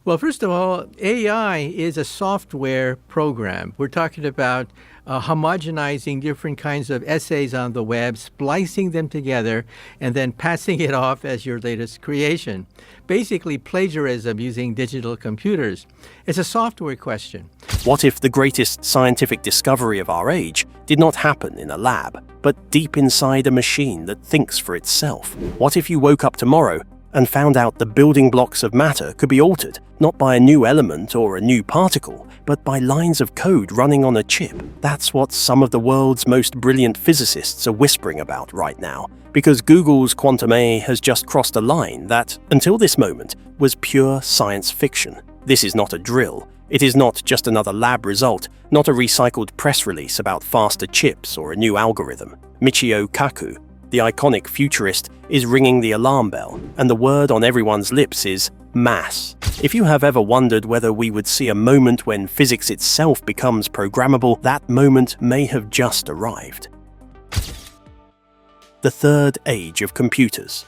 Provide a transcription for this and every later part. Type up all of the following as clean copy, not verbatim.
Well, first of all, AI is a software program. We're talking about homogenizing different kinds of essays on the web, splicing them together, and then passing it off as your latest creation. Basically, plagiarism using digital computers. It's a software question. What if the greatest scientific discovery of our age did not happen in a lab, but deep inside a machine that thinks for itself? What if you woke up tomorrow and found out the building blocks of matter could be altered, not by a new element or a new particle, but by lines of code running on a chip? That's what some of the world's most brilliant physicists are whispering about right now, because Google's Quantum AI has just crossed a line that, until this moment, was pure science fiction. This is not a drill. It is not just another lab result, not a recycled press release about faster chips or a new algorithm. Michio Kaku, the iconic futurist, is ringing the alarm bell, and the word on everyone's lips is mass. If you have ever wondered whether we would see a moment when physics itself becomes programmable, that moment may have just arrived. The third age of computers.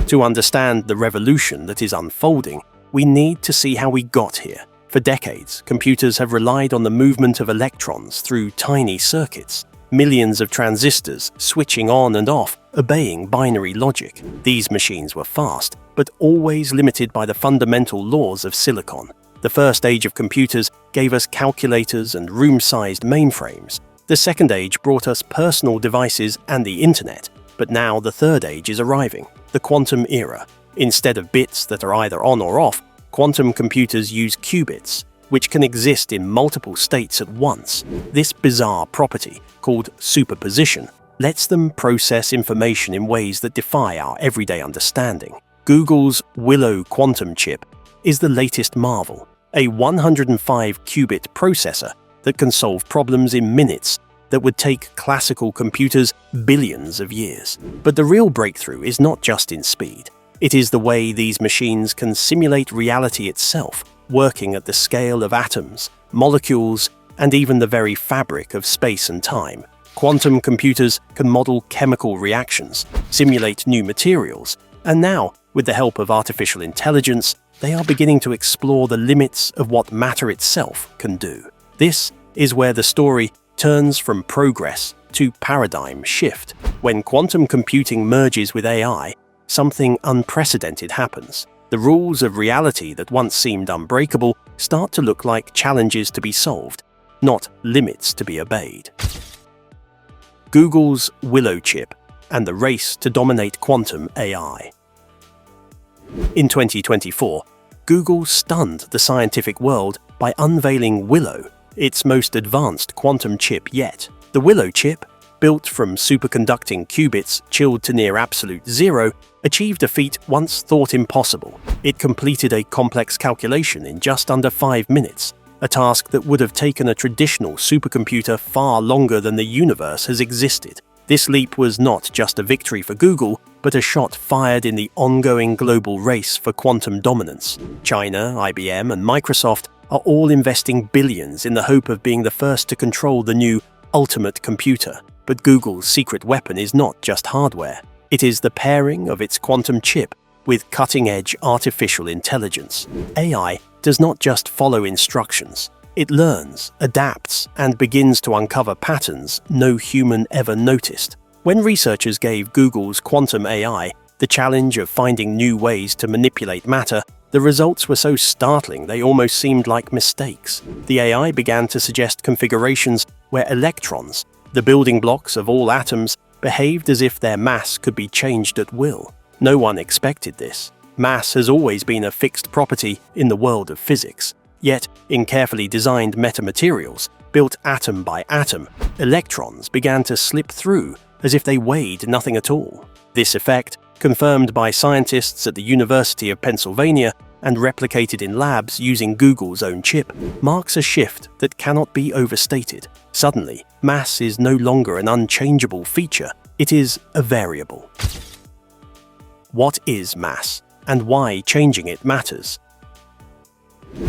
To understand the revolution that is unfolding, we need to see how we got here. For decades, computers have relied on the movement of electrons through tiny circuits. Millions of transistors switching on and off, obeying binary logic. These machines were fast, but always limited by the fundamental laws of silicon. The first age of computers gave us calculators and room-sized mainframes. The second age brought us personal devices and the internet. But now the third age is arriving, the quantum era. Instead of bits that are either on or off, quantum computers use qubits, which can exist in multiple states at once. This bizarre property, called superposition, lets them process information in ways that defy our everyday understanding. Google's Willow quantum chip is the latest marvel, a 105-qubit processor that can solve problems in minutes that would take classical computers billions of years. But the real breakthrough is not just in speed. It is the way these machines can simulate reality itself, working at the scale of atoms, molecules, and even the very fabric of space and time. Quantum computers can model chemical reactions, simulate new materials, and now, with the help of artificial intelligence, they are beginning to explore the limits of what matter itself can do. This is where the story turns from progress to paradigm shift. When quantum computing merges with AI, something unprecedented happens. The rules of reality that once seemed unbreakable start to look like challenges to be solved, not limits to be obeyed. Google's Willow chip and the race to dominate quantum AI. In 2024, Google stunned the scientific world by unveiling Willow, its most advanced quantum chip yet. The Willow chip, built from superconducting qubits chilled to near absolute zero, achieved a feat once thought impossible. It completed a complex calculation in just under 5 minutes, a task that would have taken a traditional supercomputer far longer than the universe has existed. This leap was not just a victory for Google, but a shot fired in the ongoing global race for quantum dominance. China, IBM, and Microsoft are all investing billions in the hope of being the first to control the new ultimate computer. But Google's secret weapon is not just hardware. It is the pairing of its quantum chip with cutting-edge artificial intelligence. AI does not just follow instructions. It learns, adapts, and begins to uncover patterns no human ever noticed. When researchers gave Google's quantum AI the challenge of finding new ways to manipulate matter, the results were so startling they almost seemed like mistakes. The AI began to suggest configurations where electrons, the building blocks of all atoms, behaved as if their mass could be changed at will. No one expected this. Mass has always been a fixed property in the world of physics. Yet, in carefully designed metamaterials, built atom by atom, electrons began to slip through as if they weighed nothing at all. This effect, confirmed by scientists at the University of Pennsylvania and replicated in labs using Google's own chip, marks a shift that cannot be overstated. Suddenly, mass is no longer an unchangeable feature, it is a variable. What is mass, and why changing it matters?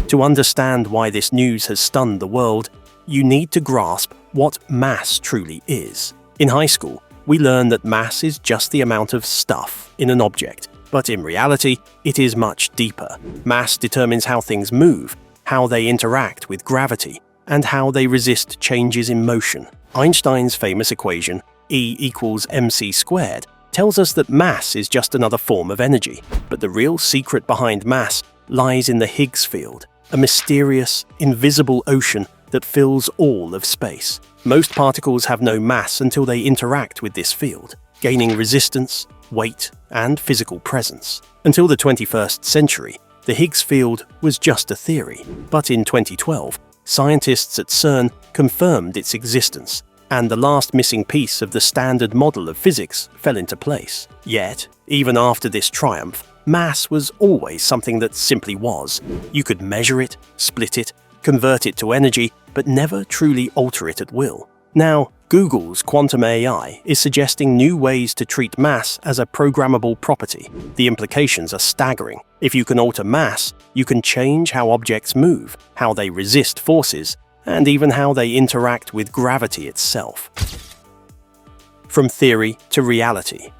To understand why this news has stunned the world, you need to grasp what mass truly is. In high school, we learn that mass is just the amount of stuff in an object. But in reality, it is much deeper. Mass determines how things move, how they interact with gravity, and how they resist changes in motion. Einstein's famous equation, E equals mc squared, tells us that mass is just another form of energy. But the real secret behind mass lies in the Higgs field, a mysterious, invisible ocean that fills all of space. Most particles have no mass until they interact with this field, gaining resistance, weight, and physical presence. Until the 21st century, the Higgs field was just a theory. But in 2012, scientists at CERN confirmed its existence, and the last missing piece of the standard model of physics fell into place. Yet, even after this triumph, mass was always something that simply was. You could measure it, split it, convert it to energy, but never truly alter it at will. Now, Google's quantum AI is suggesting new ways to treat mass as a programmable property. The implications are staggering. If you can alter mass, you can change how objects move, how they resist forces, and even how they interact with gravity itself. From theory to reality.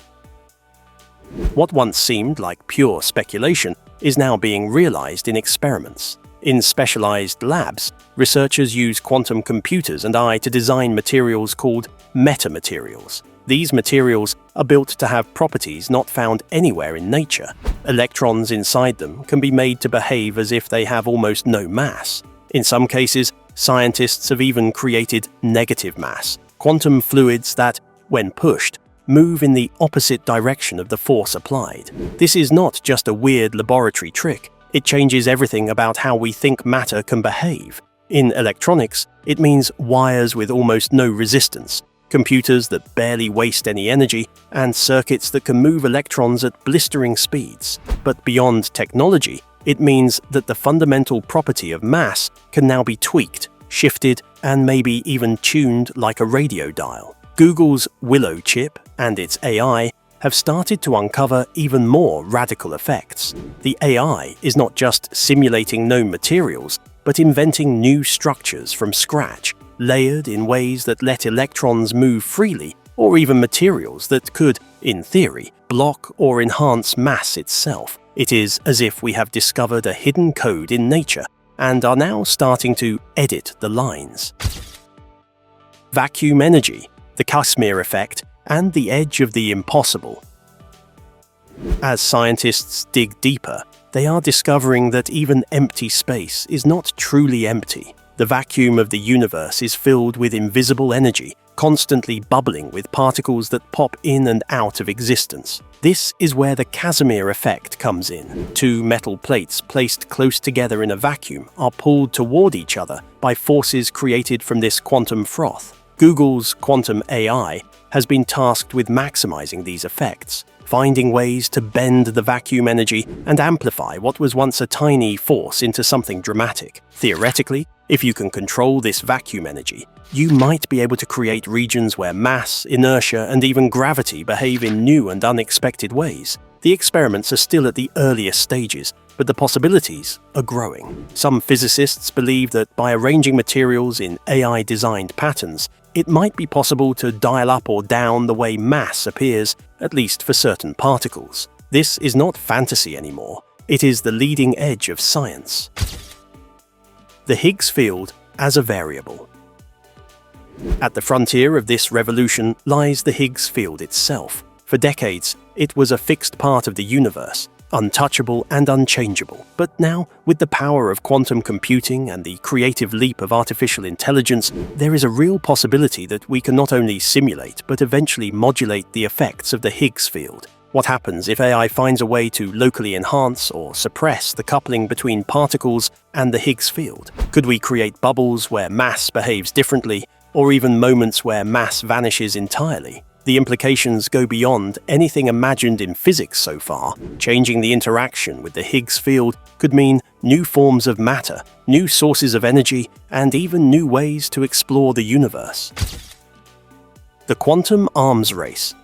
What once seemed like pure speculation is now being realized in experiments. In specialized labs, researchers use quantum computers and AI to design materials called metamaterials. These materials are built to have properties not found anywhere in nature. Electrons inside them can be made to behave as if they have almost no mass. In some cases, scientists have even created negative mass, quantum fluids that, when pushed, move in the opposite direction of the force applied. This is not just a weird laboratory trick. It changes everything about how we think matter can behave. In electronics, it means wires with almost no resistance, computers that barely waste any energy, and circuits that can move electrons at blistering speeds. But beyond technology, it means that the fundamental property of mass can now be tweaked, shifted, and maybe even tuned like a radio dial. Google's Willow chip and its AI have started to uncover even more radical effects. The AI is not just simulating known materials, but inventing new structures from scratch, layered in ways that let electrons move freely, or even materials that could, in theory, block or enhance mass itself. It is as if we have discovered a hidden code in nature and are now starting to edit the lines. Vacuum energy, the Casimir effect, and the edge of the impossible. As scientists dig deeper, they are discovering that even empty space is not truly empty. The vacuum of the universe is filled with invisible energy, constantly bubbling with particles that pop in and out of existence. This is where the Casimir effect comes in. Two metal plates placed close together in a vacuum are pulled toward each other by forces created from this quantum froth. Google's quantum AI has been tasked with maximizing these effects, finding ways to bend the vacuum energy and amplify what was once a tiny force into something dramatic. Theoretically, if you can control this vacuum energy, you might be able to create regions where mass, inertia, and even gravity behave in new and unexpected ways. The experiments are still at the earliest stages, but the possibilities are growing. Some physicists believe that by arranging materials in AI-designed patterns, it might be possible to dial up or down the way mass appears, at least for certain particles. This is not fantasy anymore. It is the leading edge of science. The Higgs field as a variable. At the frontier of this revolution lies the Higgs field itself. For decades, it was a fixed part of the universe, untouchable and unchangeable. But now, with the power of quantum computing and the creative leap of artificial intelligence, there is a real possibility that we can not only simulate but eventually modulate the effects of the Higgs field. What happens if AI finds a way to locally enhance or suppress the coupling between particles and the Higgs field? Could we create bubbles where mass behaves differently, or even moments where mass vanishes entirely? The implications go beyond anything imagined in physics so far. Changing the interaction with the Higgs field could mean new forms of matter, new sources of energy, and even new ways to explore the universe. The quantum arms race.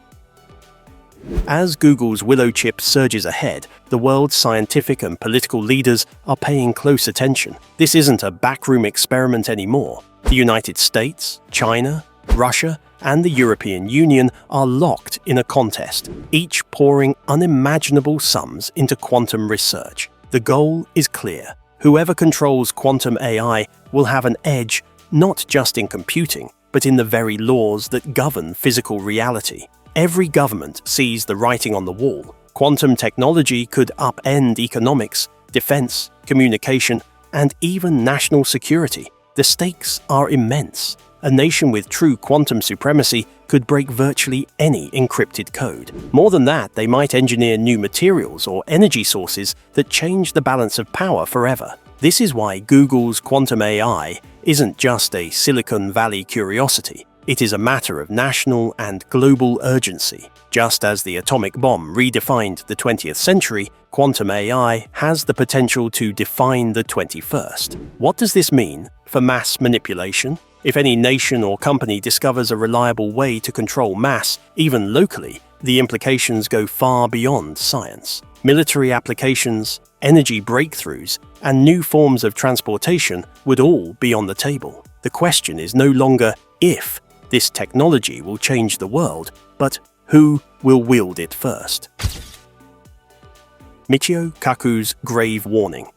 As Google's Willow chip surges ahead, the world's scientific and political leaders are paying close attention. This isn't a backroom experiment anymore. The United States, China, Russia and the European Union are locked in a contest, each pouring unimaginable sums into quantum research. The goal is clear. Whoever controls quantum AI will have an edge not just in computing, but in the very laws that govern physical reality. Every government sees the writing on the wall. Quantum technology could upend economics, defense, communication, and even national security. The stakes are immense. A nation with true quantum supremacy could break virtually any encrypted code. More than that, they might engineer new materials or energy sources that change the balance of power forever. This is why Google's quantum AI isn't just a Silicon Valley curiosity. It is a matter of national and global urgency. Just as the atomic bomb redefined the 20th century, quantum AI has the potential to define the 21st. What does this mean for mass manipulation? If any nation or company discovers a reliable way to control mass, even locally, the implications go far beyond science. Military applications, energy breakthroughs, and new forms of transportation would all be on the table. The question is no longer if this technology will change the world, but who will wield it first? Michio Kaku's grave warning.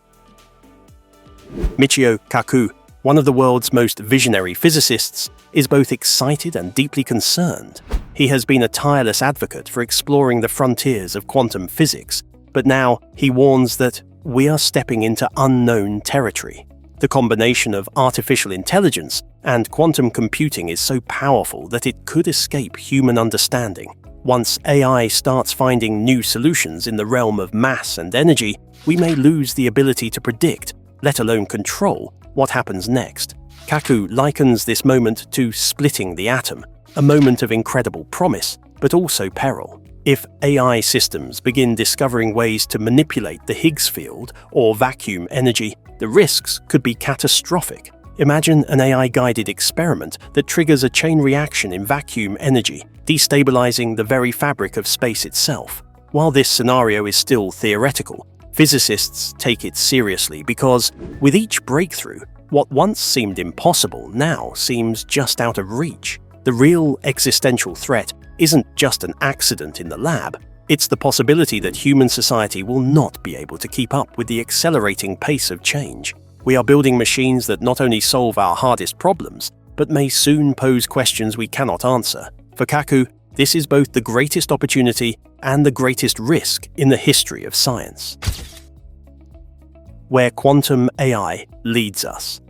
Michio Kaku, one of the world's most visionary physicists, is both excited and deeply concerned. He has been a tireless advocate for exploring the frontiers of quantum physics, but now he warns that we are stepping into unknown territory. The combination of artificial intelligence and quantum computing is so powerful that it could escape human understanding. Once AI starts finding new solutions in the realm of mass and energy, we may lose the ability to predict, let alone control, what happens next. Kaku likens this moment to splitting the atom, a moment of incredible promise, but also peril. If AI systems begin discovering ways to manipulate the Higgs field or vacuum energy, the risks could be catastrophic. Imagine an AI-guided experiment that triggers a chain reaction in vacuum energy, destabilizing the very fabric of space itself. While this scenario is still theoretical, physicists take it seriously because, with each breakthrough, what once seemed impossible now seems just out of reach. The real existential threat isn't just an accident in the lab, it's the possibility that human society will not be able to keep up with the accelerating pace of change. We are building machines that not only solve our hardest problems, but may soon pose questions we cannot answer. For Kaku, this is both the greatest opportunity and the greatest risk in the history of science. Where quantum AI leads us.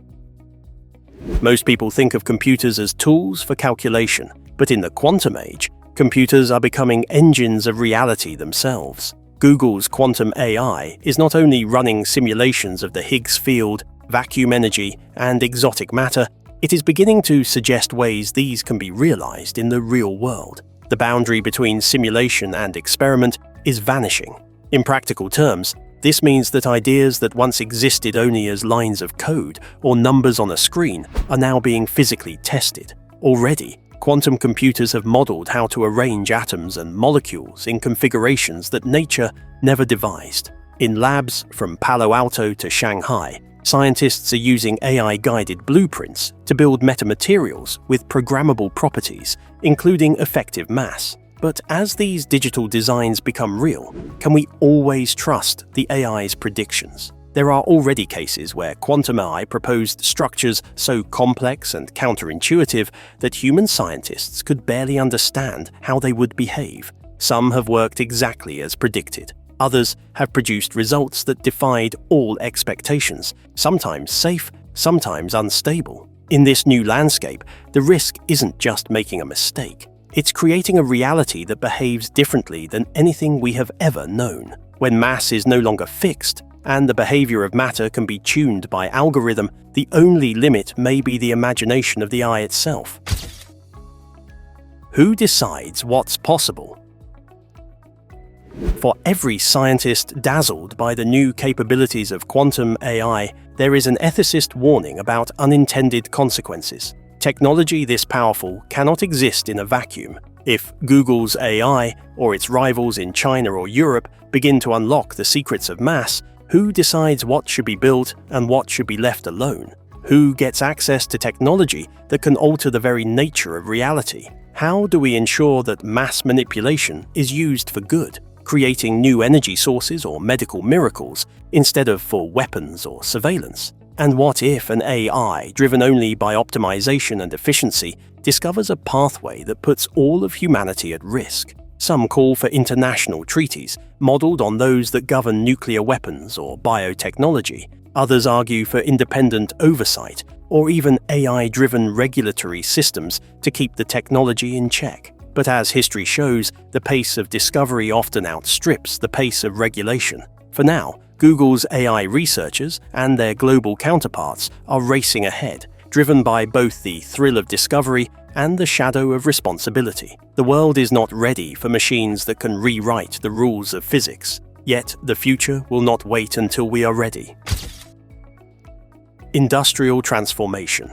Most people think of computers as tools for calculation, but in the quantum age, computers are becoming engines of reality themselves. Google's quantum AI is not only running simulations of the Higgs field, vacuum energy, and exotic matter, it is beginning to suggest ways these can be realized in the real world. The boundary between simulation and experiment is vanishing. In practical terms, this means that ideas that once existed only as lines of code or numbers on a screen are now being physically tested. Already, quantum computers have modeled how to arrange atoms and molecules in configurations that nature never devised. In labs from Palo Alto to Shanghai, scientists are using AI-guided blueprints to build metamaterials with programmable properties, including effective mass. But as these digital designs become real, can we always trust the AI's predictions? There are already cases where quantum AI proposed structures so complex and counterintuitive that human scientists could barely understand how they would behave. Some have worked exactly as predicted. Others have produced results that defied all expectations, sometimes safe, sometimes unstable. In this new landscape, the risk isn't just making a mistake. It's creating a reality that behaves differently than anything we have ever known. When mass is no longer fixed, and the behavior of matter can be tuned by algorithm, the only limit may be the imagination of the eye itself. Who decides what's possible? For every scientist dazzled by the new capabilities of quantum AI, there is an ethicist warning about unintended consequences. Technology this powerful cannot exist in a vacuum. If Google's AI, or its rivals in China or Europe, begin to unlock the secrets of mass, who decides what should be built and what should be left alone? Who gets access to technology that can alter the very nature of reality? How do we ensure that mass manipulation is used for good, creating new energy sources or medical miracles instead of for weapons or surveillance? And what if an AI, driven only by optimization and efficiency, discovers a pathway that puts all of humanity at risk? Some call for international treaties, modeled on those that govern nuclear weapons or biotechnology. Others argue for independent oversight, or even AI-driven regulatory systems to keep the technology in check. But as history shows, the pace of discovery often outstrips the pace of regulation. For now, Google's AI researchers and their global counterparts are racing ahead, driven by both the thrill of discovery and the shadow of responsibility. The world is not ready for machines that can rewrite the rules of physics. Yet, the future will not wait until we are ready. Industrial transformation.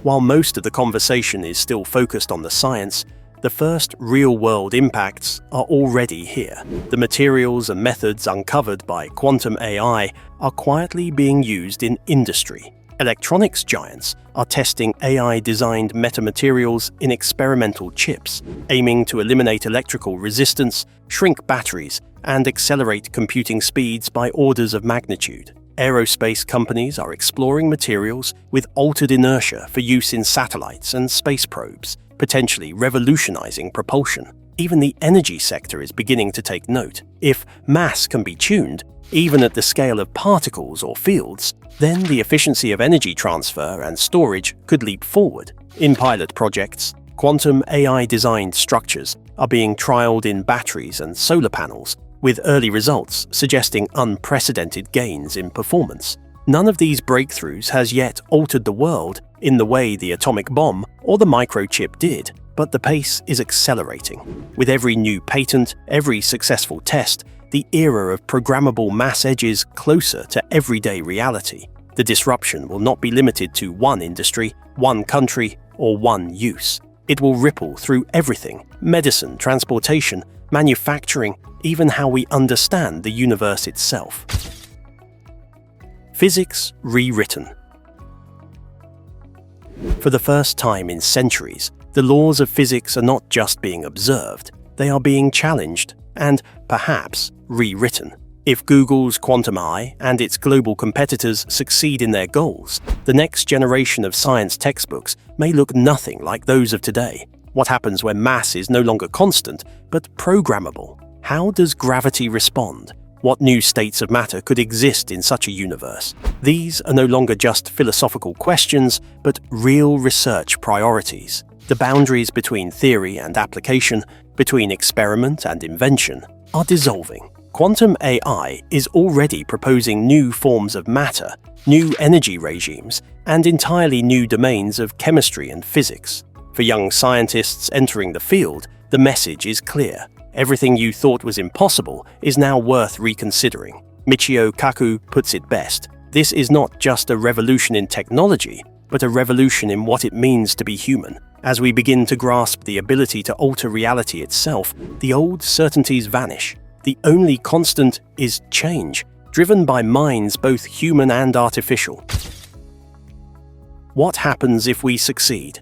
While most of the conversation is still focused on the science, the first real-world impacts are already here. The materials and methods uncovered by quantum AI are quietly being used in industry. Electronics giants are testing AI-designed metamaterials in experimental chips, aiming to eliminate electrical resistance, shrink batteries, and accelerate computing speeds by orders of magnitude. Aerospace companies are exploring materials with altered inertia for use in satellites and space probes, potentially revolutionizing propulsion. Even the energy sector is beginning to take note. If mass can be tuned, even at the scale of particles or fields, then the efficiency of energy transfer and storage could leap forward. In pilot projects, quantum AI-designed structures are being trialed in batteries and solar panels, with early results suggesting unprecedented gains in performance. None of these breakthroughs has yet altered the world in the way the atomic bomb or the microchip did, but the pace is accelerating. With every new patent, every successful test, the era of programmable mass edges closer to everyday reality. The disruption will not be limited to one industry, one country, or one use. It will ripple through everything: medicine, transportation, manufacturing, even how we understand the universe itself. Physics rewritten. For the first time in centuries, the laws of physics are not just being observed, they are being challenged and, perhaps, rewritten. If Google's Quantum Eye and its global competitors succeed in their goals, the next generation of science textbooks may look nothing like those of today. What happens when mass is no longer constant, but programmable? How does gravity respond? What new states of matter could exist in such a universe? These are no longer just philosophical questions, but real research priorities. The boundaries between theory and application, between experiment and invention, are dissolving. Quantum AI is already proposing new forms of matter, new energy regimes, and entirely new domains of chemistry and physics. For young scientists entering the field, the message is clear. Everything you thought was impossible is now worth reconsidering. Michio Kaku puts it best: this is not just a revolution in technology, but a revolution in what it means to be human. As we begin to grasp the ability to alter reality itself, the old certainties vanish. The only constant is change, driven by minds both human and artificial. What happens if we succeed?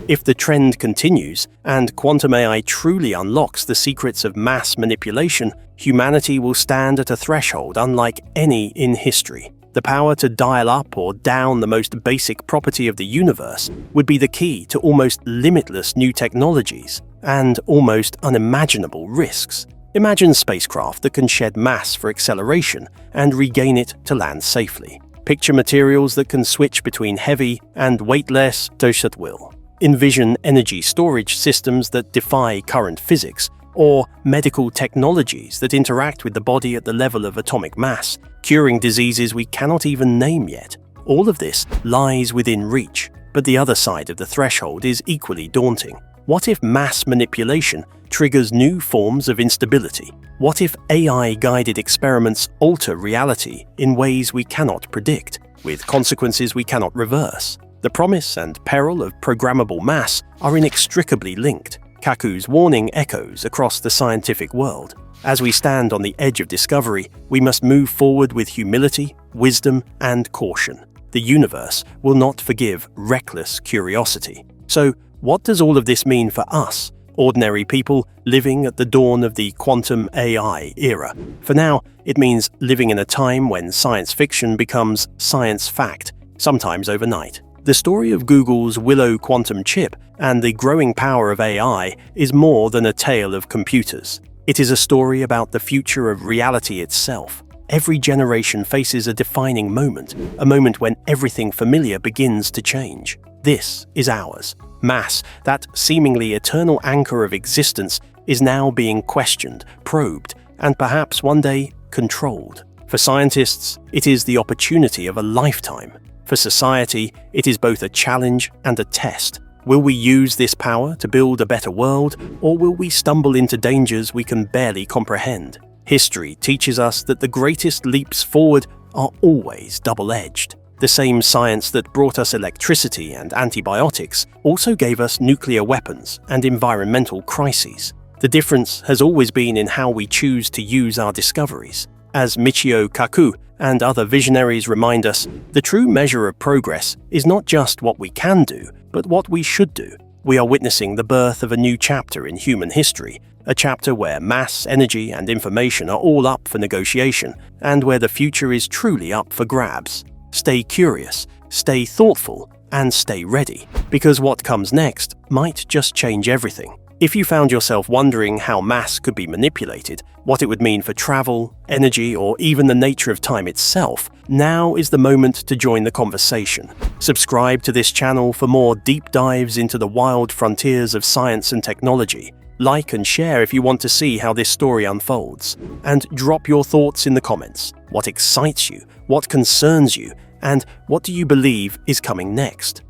If the trend continues, and quantum AI truly unlocks the secrets of mass manipulation, humanity will stand at a threshold unlike any in history. The power to dial up or down the most basic property of the universe would be the key to almost limitless new technologies and almost unimaginable risks. Imagine spacecraft that can shed mass for acceleration and regain it to land safely. Picture materials that can switch between heavy and weightless dose at will. Envision energy storage systems that defy current physics, or medical technologies that interact with the body at the level of atomic mass, curing diseases we cannot even name yet. All of this lies within reach, but the other side of the threshold is equally daunting. What if mass manipulation triggers new forms of instability? What if AI-guided experiments alter reality in ways we cannot predict, with consequences we cannot reverse? The promise and peril of programmable mass are inextricably linked. Kaku's warning echoes across the scientific world. As we stand on the edge of discovery, we must move forward with humility, wisdom, and caution. The universe will not forgive reckless curiosity. So, what does all of this mean for us, ordinary people living at the dawn of the quantum AI era? For now, it means living in a time when science fiction becomes science fact, sometimes overnight. The story of Google's Willow quantum chip and the growing power of AI is more than a tale of computers. It is a story about the future of reality itself. Every generation faces a defining moment, a moment when everything familiar begins to change. This is ours. Mass, that seemingly eternal anchor of existence, is now being questioned, probed, and perhaps one day controlled. For scientists, it is the opportunity of a lifetime. For society, it is both a challenge and a test. Will we use this power to build a better world, or will we stumble into dangers we can barely comprehend? History teaches us that the greatest leaps forward are always double-edged. The same science that brought us electricity and antibiotics also gave us nuclear weapons and environmental crises. The difference has always been in how we choose to use our discoveries. As Michio Kaku and other visionaries remind us, the true measure of progress is not just what we can do, but what we should do. We are witnessing the birth of a new chapter in human history, a chapter where mass, energy, and information are all up for negotiation, and where the future is truly up for grabs. Stay curious, stay thoughtful, and stay ready, because what comes next might just change everything. If you found yourself wondering how mass could be manipulated, what it would mean for travel, energy, or even the nature of time itself, now is the moment to join the conversation. Subscribe to this channel for more deep dives into the wild frontiers of science and technology. Like and share if you want to see how this story unfolds. And drop your thoughts in the comments. What excites you? What concerns you? And what do you believe is coming next?